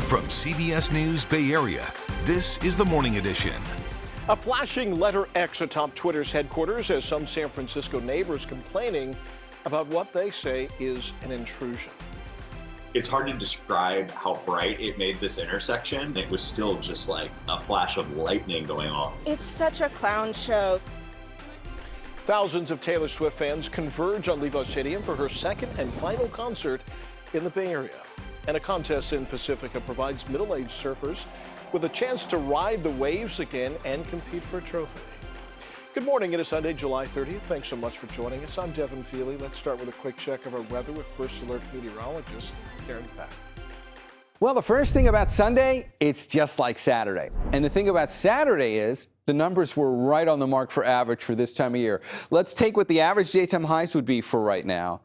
From CBS News Bay Area, this is the Morning Edition. A flashing letter X atop Twitter's headquarters as some San Francisco neighbors complaining about what they say is an intrusion. It's hard to describe how bright it made this intersection. It was still just like a flash of lightning going off. It's such a clown show. Thousands of Taylor Swift fans converge on Levi Stadium for her second and final concert in the Bay Area. And a contest in Pacifica provides middle-aged surfers with a chance to ride the waves again and compete for a trophy. Good morning. It is Sunday, July 30th. Thanks so much for joining us. I'm Devin Feely. Let's start with a quick check of our weather with First Alert meteorologist Karen Pack. Well, the first thing about Sunday, it's just like Saturday. And the thing about Saturday is the numbers were right on the mark for average for this time of year. Let's take what the average daytime highs would be for right now.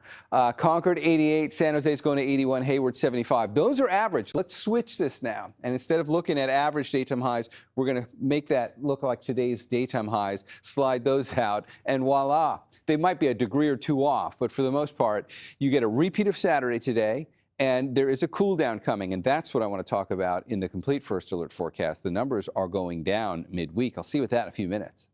Concord 88, San Jose's going to 81, Hayward 75. Those are average. Let's switch this now. And instead of looking at average daytime highs, we're going to make that look like today's daytime highs, slide those out, and voila. They might be a degree or two off, but for the most part, you get a repeat of Saturday today. And there is a cool down coming, and that's what I want to talk about in the complete First Alert forecast. The numbers are going down midweek. I'll see you with that in a few minutes.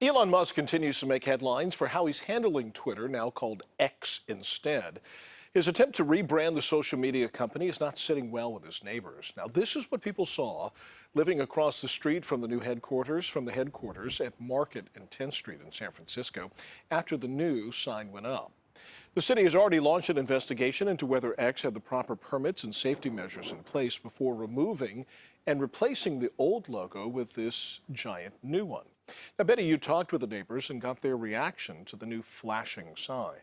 Elon Musk continues to make headlines for how he's handling Twitter, now called X instead. His attempt to rebrand the social media company is not sitting well with his neighbors. Now, this is what people saw living across the street from the new headquarters, at Market and 10th Street in San Francisco after the new sign went up. The city has already launched an investigation into whether X had the proper permits and safety measures in place before removing and replacing the old logo with this giant new one. Now, Betty, you talked with the neighbors and got their reaction to the new flashing sign.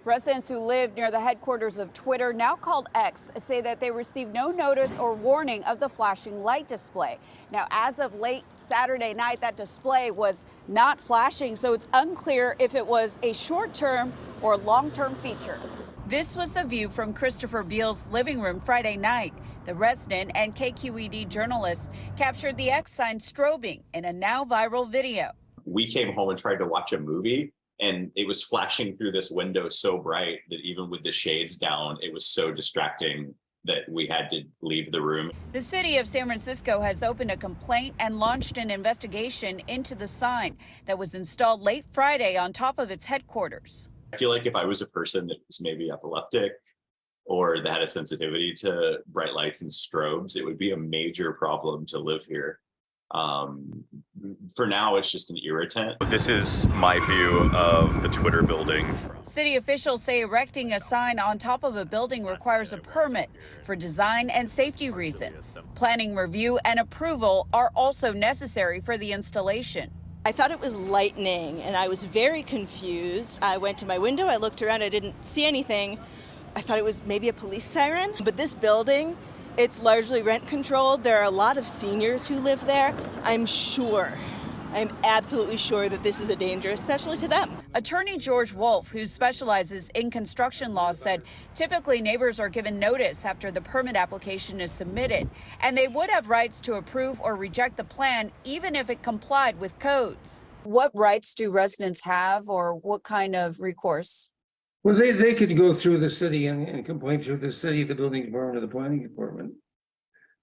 Residents who live near the headquarters of Twitter, now called X, say that they received no notice or warning of the flashing light display. Now, as of late Saturday night, that display was not flashing, so it's unclear if it was a short-term or long-term feature. This was the view from Christopher Beal's living room Friday night. The resident and KQED journalist captured the X sign strobing in a now viral video. We came home and tried to watch a movie, and it was flashing through this window so bright that even with the shades down, it was so distracting that we had to leave the room. The city of San Francisco has opened a complaint and launched an investigation into the sign that was installed late Friday on top of its headquarters. I feel like if I was a person that was maybe epileptic or that had a sensitivity to bright lights and strobes, it would be a major problem to live here. For now, it's just an irritant. This is my view of the Twitter building. City officials say erecting a sign on top of a building requires a permit for design and safety reasons. Planning review and approval are also necessary for the installation. I thought it was lightning, and I was very confused. I went to my window, I looked around, I didn't see anything. I thought it was maybe a police siren, but this building, it's largely rent controlled. There are a lot of seniors who live there. I'm absolutely sure that this is a danger, especially to them. Attorney George Wolf, who specializes in construction law, said typically neighbors are given notice after the permit application is submitted, and they would have rights to approve or reject the plan even if it complied with codes. What rights do residents have, or what kind of recourse? Well, they could go through the city and complain through the city, the building department, or the planning department.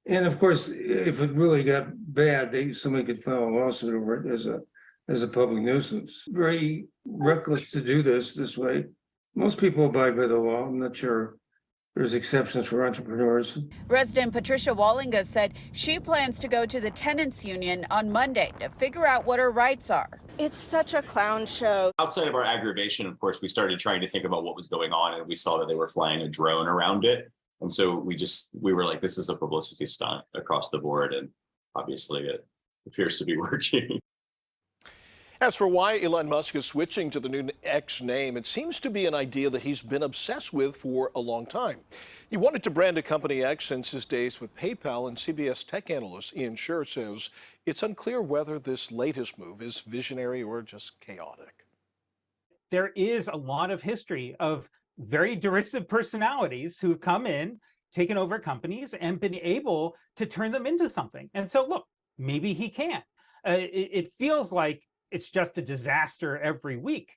And of course, if it really got bad, somebody could file a lawsuit over it as a public nuisance. Very reckless to do this way. Most people abide by the law. I'm not sure there's exceptions for entrepreneurs. Resident Patricia Wallinga said she plans to go to the tenants union on Monday to figure out what her rights are. It's such a clown show. Outside of our aggravation, of course, we started trying to think about what was going on, and we saw that they were flying a drone around it. And so we were like, this is a publicity stunt across the board. And obviously it appears to be working. As for why Elon Musk is switching to the new X name, it seems to be an idea that he's been obsessed with for a long time. He wanted to brand a company X since his days with PayPal, and CBS tech analyst Ian Sherr says it's unclear whether this latest move is visionary or just chaotic. There is a lot of history of very derisive personalities who've come in, taken over companies, and been able to turn them into something. And so, look, maybe he can. It feels like it's just a disaster every week.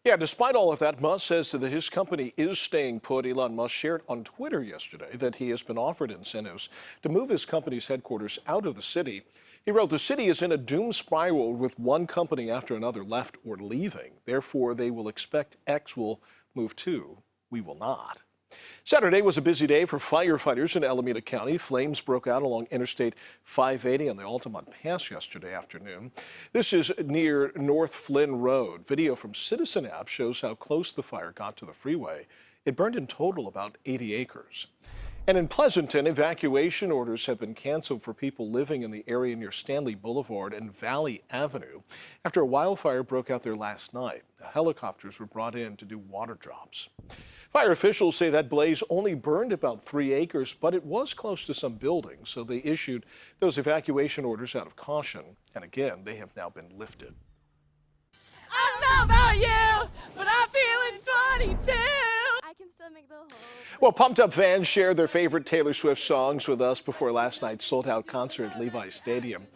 Yeah, despite all of that, Musk says that his company is staying put. Elon Musk shared on Twitter yesterday that he has been offered incentives to move his company's headquarters out of the city. He wrote, "The city is in a doom spiral with one company after another left or leaving. Therefore, they will expect X will move too. We will not." Saturday was a busy day for firefighters in Alameda County. Flames broke out along Interstate 580 on the Altamont Pass yesterday afternoon. This is near North Flynn Road. Video from Citizen app shows how close the fire got to the freeway. It burned in total about 80 acres. And in Pleasanton, evacuation orders have been canceled for people living in the area near Stanley Boulevard and Valley Avenue after a wildfire broke out there last night. The helicopters were brought in to do water drops. Fire officials say that blaze only burned about 3 acres, but it was close to some buildings, so they issued those evacuation orders out of caution. And again, they have now been lifted. I don't know about you, but I'm feeling 22. I can still make the whole. Well, pumped up fans shared their favorite Taylor Swift songs with us before last night's sold-out concert at Levi Stadium.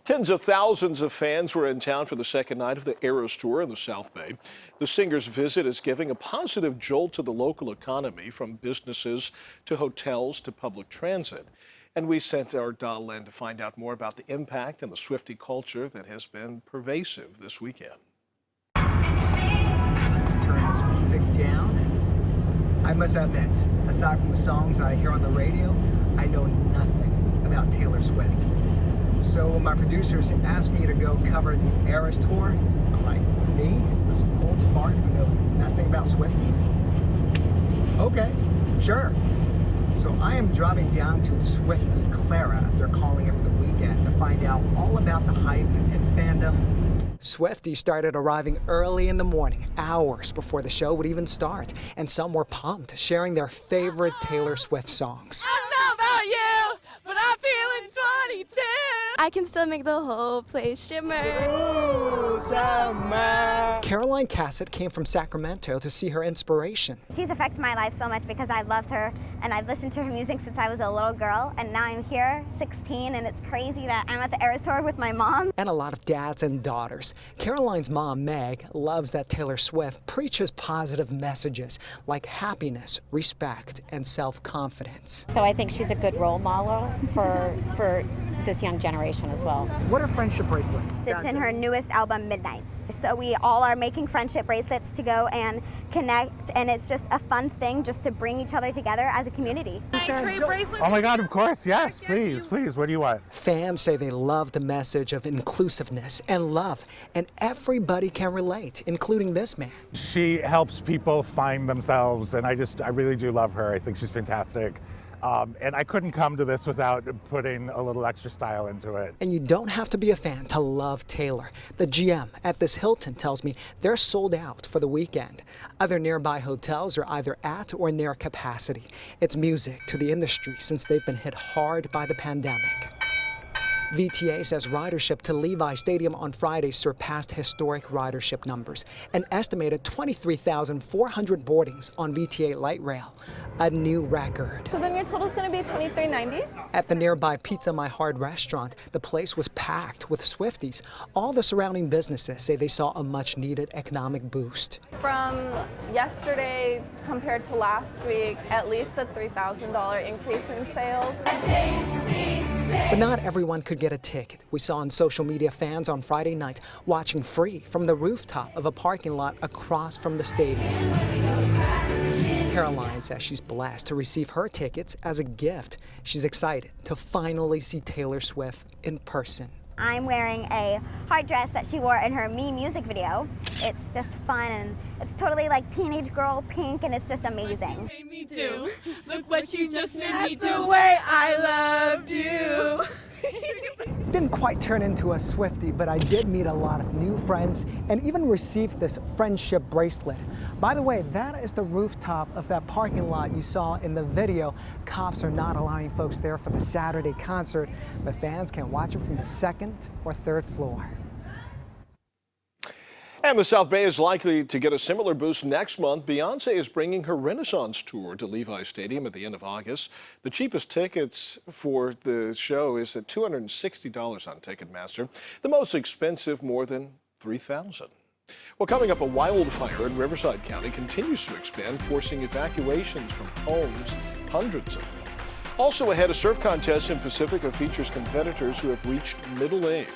Tens of thousands of fans were in town for the second night of the Eras Tour in the South Bay. The singer's visit is giving a positive jolt to the local economy, from businesses to hotels to public transit. And we sent our Dal in to find out more about the impact and the Swiftie culture that has been pervasive this weekend. Let's turn this music down. I must admit, aside from the songs that I hear on the radio, I know nothing about Taylor Swift. So when my producers asked me to go cover the Eras Tour, I'm like, me? This old fart who knows nothing about Swifties? Okay, sure. So I am driving down to Swiftie Clara, as they're calling it, for the weekend to find out all about the hype and fandom. Swifties started arriving early in the morning, hours before the show would even start, and some were pumped, sharing their favorite Taylor Swift songs. I don't know about you, but I'm feeling 22. I can still make the whole place shimmer. Ooh, summer. Caroline Cassett came from Sacramento to see her inspiration. She's affected my life so much because I've loved her and I've listened to her music since I was a little girl, and now I'm here, 16, and it's crazy that I'm at the Eras Tour with my mom. And a lot of dads and daughters. Caroline's mom, Meg, loves that Taylor Swift preaches positive messages like happiness, respect, and self-confidence. So I think she's a good role model for this young generation as well. What are friendship bracelets? It's in her newest album, Midnights. So we all are making friendship bracelets to go and connect, and it's just a fun thing just to bring each other together as a community. Oh my God, of course, yes, please, what do you want? Fans say they love the message of inclusiveness and love, and everybody can relate, including this man. She helps people find themselves, and I really do love her. I think she's fantastic. And I couldn't come to this without putting a little extra style into it. And you don't have to be a fan to love Taylor. The GM at this Hilton tells me they're sold out for the weekend. Other nearby hotels are either at or near capacity. It's music to the industry since they've been hit hard by the pandemic. VTA says ridership to Levi Stadium on Friday surpassed historic ridership numbers, an estimated 23,400 boardings on VTA Light Rail, a new record. So then your total's going to be $23.90? At the nearby Pizza My Heart restaurant, the place was packed with Swifties. All the surrounding businesses say they saw a much-needed economic boost. From yesterday compared to last week, at least a $3,000 increase in sales. But not everyone could get a ticket. We saw on social media fans on Friday night watching free from the rooftop of a parking lot across from the stadium. Caroline says she's blessed to receive her tickets as a gift. She's excited to finally see Taylor Swift in person. I'm wearing a heart dress that she wore in her Me music video. It's just fun, and it's totally like teenage girl pink, and it's just amazing. Made me do. Look what you just made me do. That's the way I loved you. Didn't quite turn into a Swiftie, but I did meet a lot of new friends and even received this friendship bracelet. By the way, that is the rooftop of that parking lot you saw in the video. Cops are not allowing folks there for the Saturday concert, but fans can watch it from the second or third floor. And the South Bay is likely to get a similar boost next month. Beyoncé is bringing her Renaissance tour to Levi Stadium at the end of August. The cheapest tickets for the show is at $260 on Ticketmaster. The most expensive, more than $3,000. Well, coming up, a wildfire in Riverside County continues to expand, forcing evacuations from homes, hundreds of them. Also ahead, a surf contest in Pacifica features competitors who have reached middle age.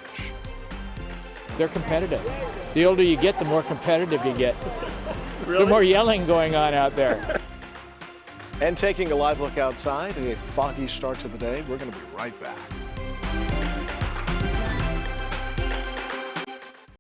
They're competitive. The older you get, the more competitive you get. Really? The more yelling going on out there. And taking a live look outside, a foggy start to the day. We're going to be right back.